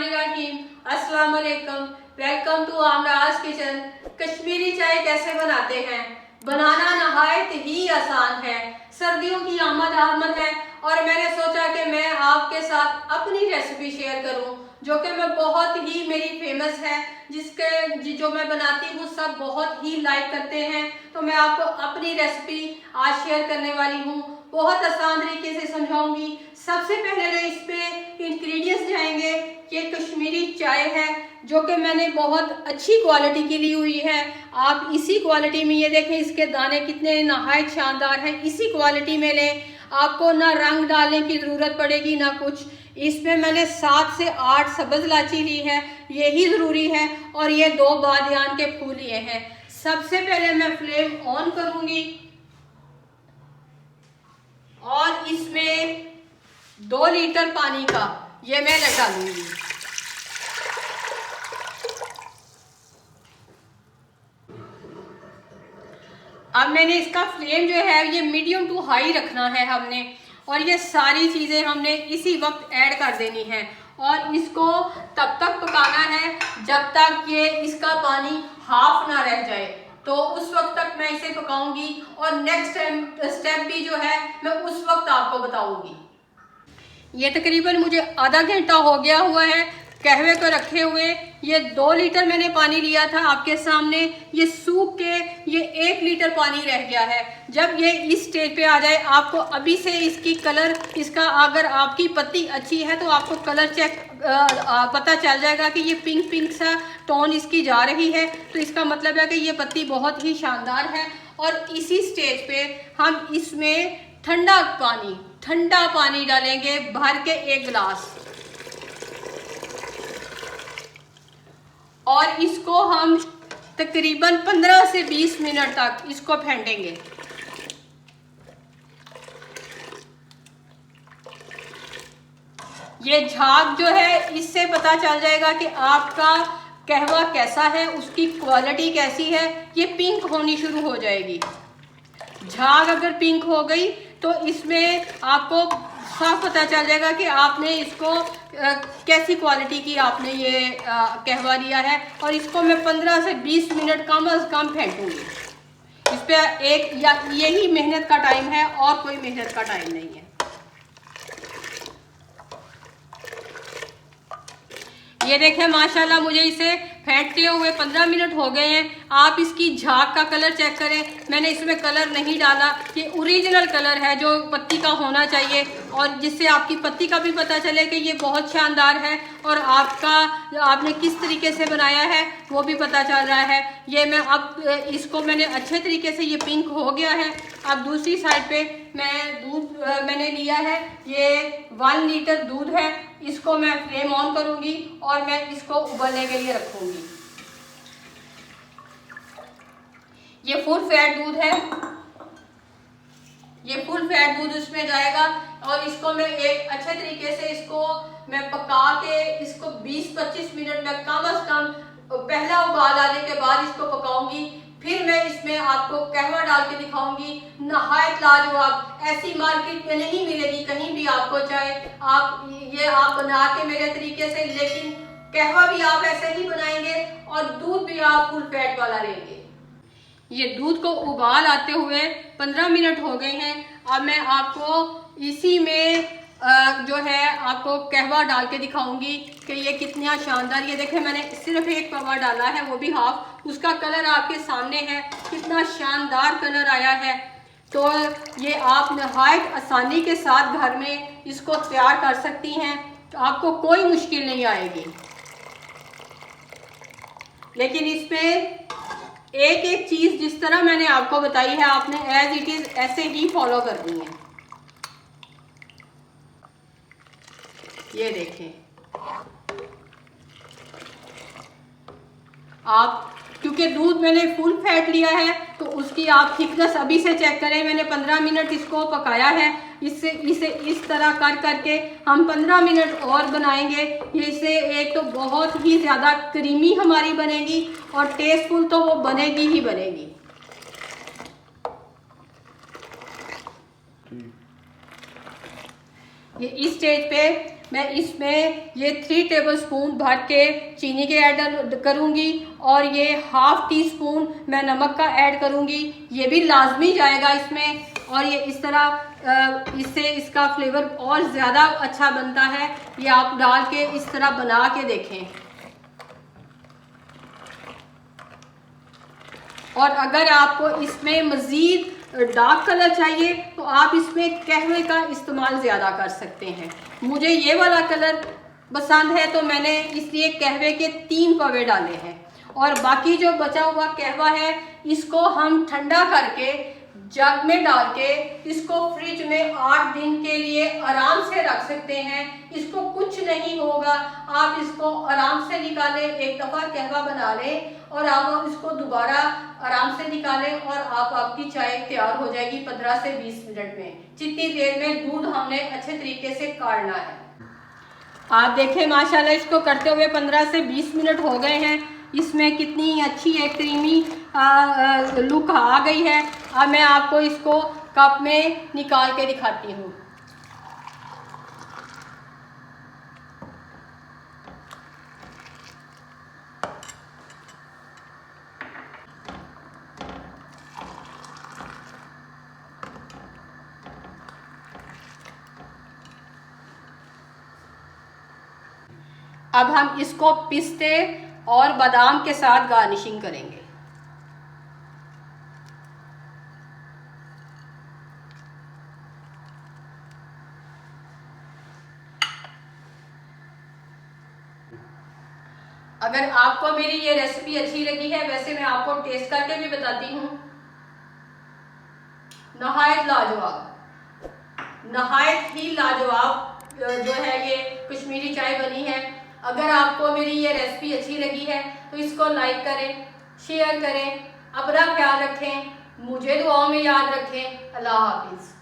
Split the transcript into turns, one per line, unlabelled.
बिस्मिल्लाहिर्रहमानिर्रहीम। अस्सलाम वालेकुम। Welcome to Aamraj kitchen. Kashmiri चाय कैसे बनाते हैं? बनाना नहायत ही आसान है। सर्दियों की आमद है और मैंने सोचा कि मैं आपके साथ अपनी रेसिपी शेयर करूं, जो कि मैं बहुत ही मेरी फेमस है, जो मैं बनाती हूँ सब बहुत ही लाइक करते हैं। तो मैं आपको अपनी रेसिपी आज शेयर करने वाली हूँ। बहुत आसान तरीके से समझाऊंगी। सबसे पहले तो इस पे इंग्रेडिएंट्स जाएंगे। ये कश्मीरी चाय है जो कि मैंने बहुत अच्छी क्वालिटी की ली हुई है। आप इसी क्वालिटी में, ये देखें इसके दाने कितने नहायत शानदार हैं, इसी क्वालिटी में लें। आपको ना रंग डालने की ज़रूरत पड़ेगी ना कुछ। इसमें मैंने 7 से 8 सब्ज़ इलायची ली है, यही ज़रूरी है। और ये 2 बादियान के फूल लिए हैं। सबसे पहले मैं फ्लेम ऑन करूँगी और इसमें 2 लीटर पानी का ये मैं डालूंगी। अब मैंने इसका फ्लेम जो है ये मीडियम टू हाई रखना है हमने, और ये सारी चीज़ें हमने इसी वक्त ऐड कर देनी है और इसको तब तक पकाना है जब तक ये इसका पानी हाफ ना रह जाए। तो उस वक्त तक मैं इसे पकाऊंगी और नेक्स्ट स्टेप भी जो है मैं उस वक्त आपको बताऊंगी। ये तकरीबन मुझे आधा घंटा हो गया हुआ है कहवे को रखे हुए। ये 2 लीटर मैंने पानी लिया था आपके सामने, ये सूख के ये 1 लीटर पानी रह गया है। जब ये इस स्टेज पे आ जाए, आपको अभी से इसकी कलर, इसका अगर आपकी पत्ती अच्छी है तो आपको कलर चेक पता चल जाएगा कि ये पिंक पिंक सा टोन इसकी जा रही है, तो इसका मतलब है कि ये पत्ती बहुत ही शानदार है। और इसी स्टेज पे हम इसमें ठंडा पानी डालेंगे भर के 1 गिलास, और इसको हम तकरीबन 15 से 20 मिनट तक इसको फेंटेंगे। ये झाग जो है इससे पता चल जाएगा कि आपका कहवा कैसा है, उसकी क्वालिटी कैसी है। ये पिंक होनी शुरू हो जाएगी। झाग अगर पिंक हो गई तो इसमें आपको साफ पता चल जाएगा कि आपने इसको कैसी क्वालिटी की आपने ये कहवा लिया है। और इसको मैं 15 से 20 मिनट कम से कम फेंटूंगी। इस पर यही मेहनत का टाइम है और कोई मेहनत का टाइम नहीं है। ये देखें माशाल्लाह मुझे इसे फेंटते हुए 15 मिनट हो गए हैं। आप इसकी झाग का कलर चेक करें, मैंने इसमें कलर नहीं डाला। ये ओरिजिनल कलर है जो पत्ती का होना चाहिए, और जिससे आपकी पत्ती का भी पता चले कि ये बहुत शानदार है और आपने किस तरीके से बनाया है वो भी पता चल रहा है। ये मैं अब इसको मैंने अच्छे तरीके से, ये पिंक हो गया है। अब दूसरी साइड पे मैं दूध मैंने लिया है, ये 1 लीटर दूध है। इसको मैं फ्लेम ऑन करूंगी और मैं इसको उबलने के लिए रखूंगी। ये फुल फैट दूध है, ये फुल फैट दूध इसमें जाएगा और इसको मैं एक अच्छे तरीके से इसको मैं पका के इसको 20-25 मिनट में कम से कम पहला उबाल आने के बाद इसको पकाऊंगी। फिर मैं इसमें आपको कहवा डाल के दिखाऊंगी। नहायत लाजवाब, ऐसी मार्केट में नहीं मिलेगी कहीं भी आपको चाहे। आप बना के मेरे तरीके से, लेकिन कहवा भी आप ऐसे ही बनाएंगे और दूध भी आप फुल फैट वाला लेंगे। ये दूध को उबाल आते हुए 15 मिनट हो गए हैं। अब मैं आपको इसी में जो है आपको कहवा डाल के दिखाऊंगी कि ये कितना शानदार। ये देखें मैंने सिर्फ 1 पवा डाला है, वो भी हाफ। उसका कलर आपके सामने है, कितना शानदार कलर आया है। तो ये आप नहायत आसानी के साथ घर में इसको तैयार कर सकती हैं, तो आपको कोई मुश्किल नहीं आएगी। लेकिन इसमें एक चीज़ जिस तरह मैंने आपको बताई है, आपने एज इट इज़ ऐसे ही फॉलो करनी है। ये देखें आप, क्योंकि दूध मैंने फुल फैट लिया है तो उसकी आप थिकनेस अभी से चेक करें। मैंने 15 मिनट इसको पकाया है। इसे इस तरह करके हम 15 मिनट और बनाएंगे। ये इससे एक तो बहुत ही ज़्यादा क्रीमी हमारी बनेगी और टेस्टफुल तो वो बनेगी ही बनेगी। ये इस स्टेज पे मैं इसमें ये 3 टेबलस्पून भर के चीनी के ऐड करूँगी और ये 1/2 टीस्पून मैं नमक का ऐड करूँगी। ये भी लाजमी जाएगा इसमें, और ये इस तरह इससे इसका फ्लेवर और ज़्यादा अच्छा बनता है। ये आप डाल के इस तरह बना के देखें। और अगर आपको इसमें मज़ीद डार्क कलर चाहिए तो आप इसमें कहवे का इस्तेमाल ज़्यादा कर सकते हैं। मुझे ये वाला कलर पसंद है तो मैंने इसलिए कहवे के 3 पवे डाले हैं। और बाकी जो बचा हुआ कहवा है इसको हम ठंडा करके जग में डाल के इसको फ्रिज में 8 दिन के लिए आराम से रख सकते हैं। इसको कुछ नहीं होगा, आप इसको आराम से निकालें, एक दफ़ा कहवा बना लें और आप इसको दोबारा आराम से निकालें और आपकी चाय तैयार हो जाएगी 15 से 20 मिनट में, जितनी देर में दूध हमने अच्छे तरीके से काढ़ना है। आप देखें माशाल्लाह इसको करते हुए 15 से 20 मिनट हो गए हैं। इसमें कितनी अच्छी एक क्रीमी लुक आ गई है। अब मैं आपको इसको कप में निकाल के दिखाती हूँ। अब हम इसको पिस्ते और बादाम के साथ गार्निशिंग करेंगे। अगर आपको मेरी ये रेसिपी अच्छी लगी है, वैसे मैं आपको टेस्ट करके भी बताती हूँ, नहायत लाजवाब, नहायत ही लाजवाब जो है ये कश्मीरी चाय बनी है। अगर आपको मेरी ये रेसिपी अच्छी लगी है तो इसको लाइक करें, शेयर करें, अपना ख्याल रखें, मुझे दुआओं में याद रखें। अल्लाह हाफिज़।